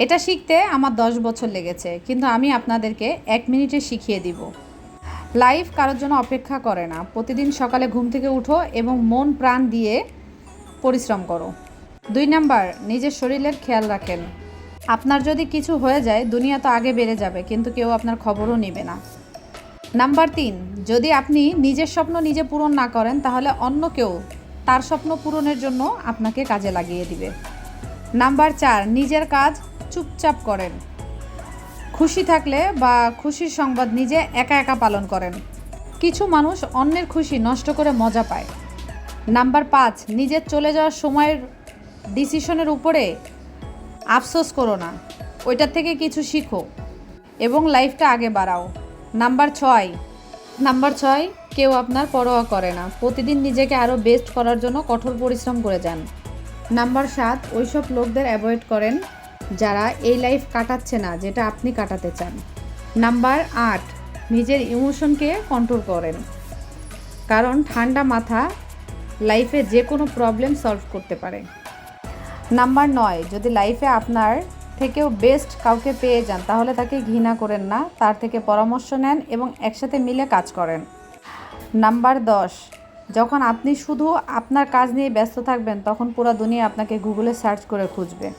এটা শিখতে আমার 10 বছর লেগেছে, কিন্তু আমি আপনাদেরকে 1 মিনিটে শিখিয়ে দিব। লাইফ কারোর জন্য অপেক্ষা করে না। প্রতিদিন সকালে ঘুম থেকে উঠো এবং মন প্রাণ দিয়ে পরিশ্রম করো। 2 নাম্বার, নিজের শরীরের খেয়াল রাখেন। আপনার যদি কিছু হয়ে যায়, দুনিয়া তো আগে বেড়ে যাবে, কিন্তু কেউ আপনার খবরও নেবে না। নাম্বার 3, যদি আপনি নিজের স্বপ্ন নিজে পূরণ না করেন, তাহলে অন্য কেউ তার স্বপ্ন পূরণের জন্য আপনাকে কাজে লাগিয়ে দিবে। নাম্বার 4, নিজের কাজ চুপচাপ করেন। খুশি থাকলে বা খুশির সংবাদ নিজে একা একা পালন করেন। কিছু মানুষ অন্যের খুশি নষ্ট করে মজা পায়। নাম্বার 5, নিজের চলে যাওয়ার সময়ের ডিসিশনের উপরে আফসোস করো না, ওইটার থেকে কিছু শিখো এবং লাইফটা আগে বাড়াও। নাম্বার 6, কেউ আপনার পরোয়া করে না। প্রতিদিন নিজেকে আরও বেস্ট করার জন্য কঠোর পরিশ্রম করে যান। নাম্বার 7, ওইসব লোকদের অ্যাভয়েড করেন যারা এই লাইফ কাটাচ্ছে না যেটা আপনি কাটাতে চান। নাম্বার 8, নিজের ইমোশনকে কন্ট্রোল করেন, কারণ ঠান্ডা মাথা লাইফে যে কোনো প্রবলেম সলভ করতে পারে। নাম্বার 9, যদি লাইফে আপনার থেকেও বেস্ট কাউকে পেয়ে যান, তাহলে তাকে ঘৃণা করেন না, তার থেকে পরামর্শ নেন এবং একসাথে মিলে কাজ করেন। নাম্বার 10, যখন আপনি শুধু আপনার কাজ নিয়ে ব্যস্ত থাকবেন, তখন পুরো দুনিয়া আপনাকে গুগলে সার্চ করে খুঁজবে।